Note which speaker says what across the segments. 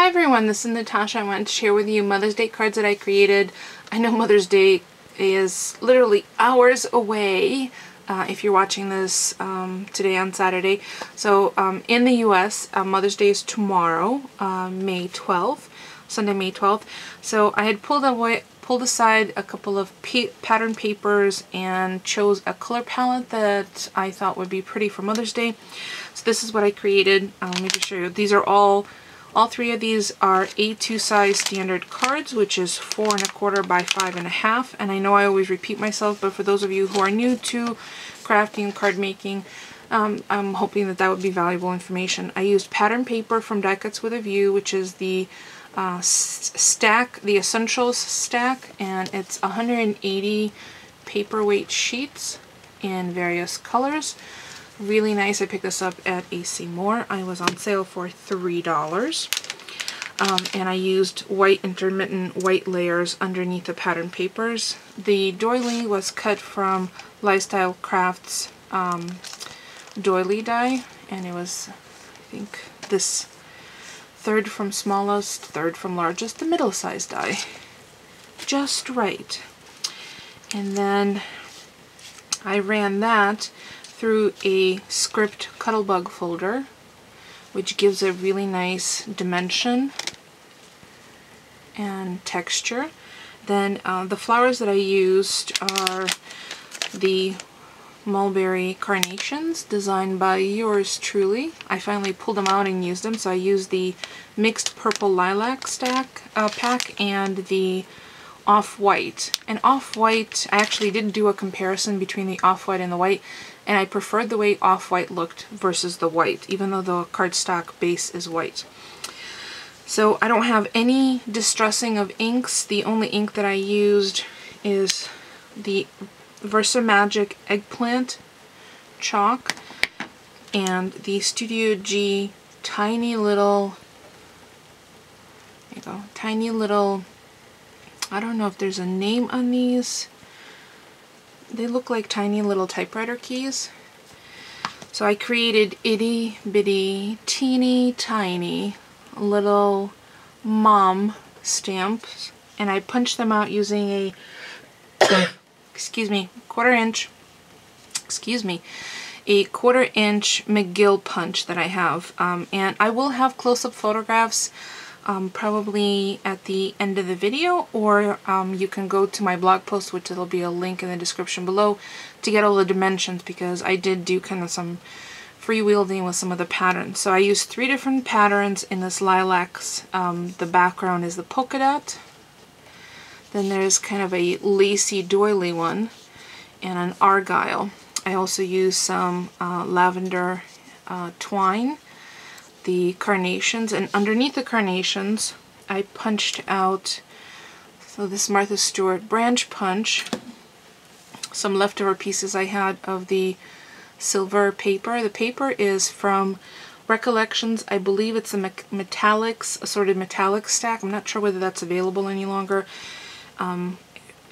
Speaker 1: Hi everyone, this is Natasha. I wanted to share with you Mother's Day cards that I created. I know Mother's Day is literally hours away if you're watching this today on Saturday. So in the US, Mother's Day is tomorrow, May 12th, Sunday, May 12th. So I had pulled aside a couple of pattern papers and chose a color palette that I thought would be pretty for Mother's Day. So this is what I created. Let me just show you. These are all three of these are A2 size standard cards, which is 4 1/4 by 5 1/2. And I know I always repeat myself, but for those of you who are new to crafting and card making, I'm hoping that would be valuable information. I used pattern paper from Die Cuts with a View, which is the stack, the Essentials stack, and it's 180 paperweight sheets in various colors. Really nice. I picked this up at AC Moore. I was on sale for $3. And I used white intermittent white layers underneath the pattern papers. The doily was cut from Lifestyle Crafts doily die, and it was, I think, this third from smallest, third from largest, the middle-sized die. Just right. And then I ran that through a script Cuttlebug folder, which gives a really nice dimension and texture. Then the flowers that I used are the mulberry carnations designed by yours truly. I finally pulled them out and used them, so I used the mixed purple lilac pack and the off-white. And off-white, I actually did do a comparison between the off-white and the white, and I preferred the way off-white looked versus the white, even though the cardstock base is white. So I don't have any distressing of inks. The only ink that I used is the VersaMagic Eggplant chalk and the Studio G tiny little, there you go, tiny little, I don't know if there's a name on these. They look like tiny little typewriter keys. So I created itty bitty teeny tiny little mom stamps, and I punched them out using a excuse me, a quarter inch McGill punch that I have. And I will have close-up photographs probably at the end of the video, or you can go to my blog post, which there'll be a link in the description below, to get all the dimensions, because I did do kind of some freewheeling with some of the patterns. So I used 3 different patterns in this lilacs. The background is the polka dot. Then there's kind of a lacy doily one and an argyle. I also used some lavender twine, the carnations, and underneath the carnations I punched out, so this Martha Stewart branch punch, some leftover pieces I had of the silver paper. The paper is from Recollections. I believe it's a metallics, assorted metallic stack. I'm not sure whether that's available any longer.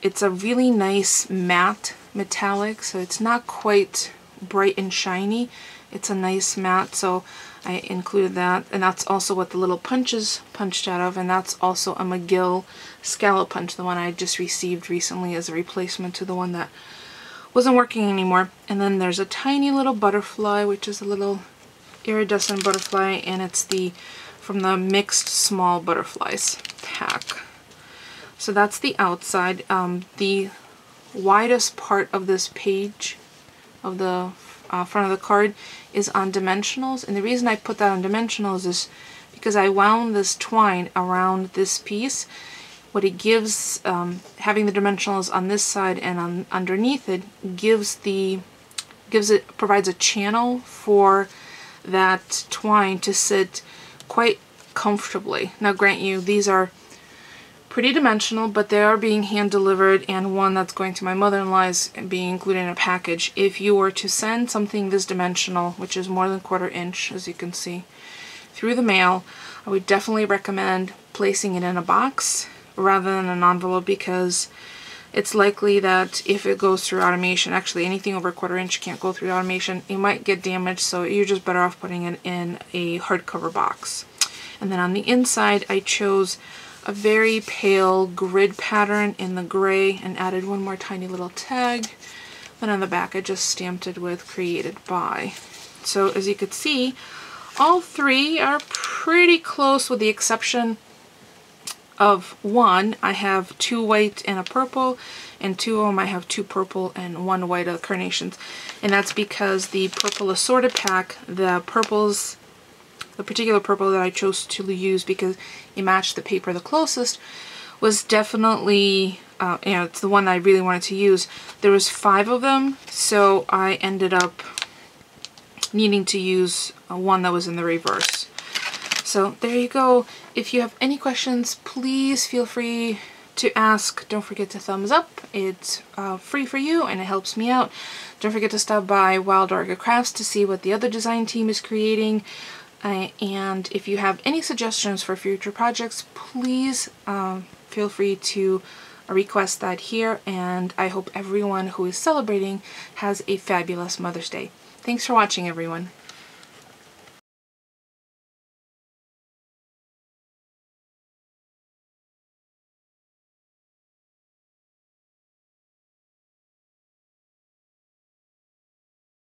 Speaker 1: It's a really nice matte metallic, so it's not quite bright and shiny. It's a nice matte, so I included that, and that's also what the little punch is punched out of, and that's also a McGill scallop punch, the one I just received recently as a replacement to the one that wasn't working anymore. And then there's a tiny little butterfly, which is a little iridescent butterfly, and it's from the Mixed Small Butterflies pack. So that's the outside. The widest part of this page of the front of the card is on dimensionals, and the reason I put that on dimensionals is because I wound this twine around this piece. What it gives, having the dimensionals on this side and underneath it, provides a channel for that twine to sit quite comfortably. Now grant you, these are pretty dimensional, but they are being hand delivered, and one that's going to my mother-in-law is being included in a package. If you were to send something this dimensional, which is more than 1/4 inch, as you can see, through the mail, I would definitely recommend placing it in a box rather than an envelope, because it's likely that if it goes through automation, actually anything over 1/4 inch can't go through automation, it might get damaged, so you're just better off putting it in a hardcover box. And then on the inside, I chose a very pale grid pattern in the gray and added one more tiny little tag. Then on the back, I just stamped it with created by. So as you could see, all three are pretty close with the exception of one. I have 2 white and a purple, and 2 of them I have 2 purple and 1 white of the carnations. And that's because the purple assorted pack, the particular purple that I chose to use because it matched the paper the closest, was definitely, it's the one I really wanted to use. There was 5 of them, so I ended up needing to use one that was in the reverse. So there you go. If you have any questions, please feel free to ask. Don't forget to thumbs up. It's free for you and it helps me out. Don't forget to stop by Wild Orchid Crafts to see what the other design team is creating. And if you have any suggestions for future projects, please feel free to request that here. And I hope everyone who is celebrating has a fabulous Mother's Day. Thanks for watching, everyone.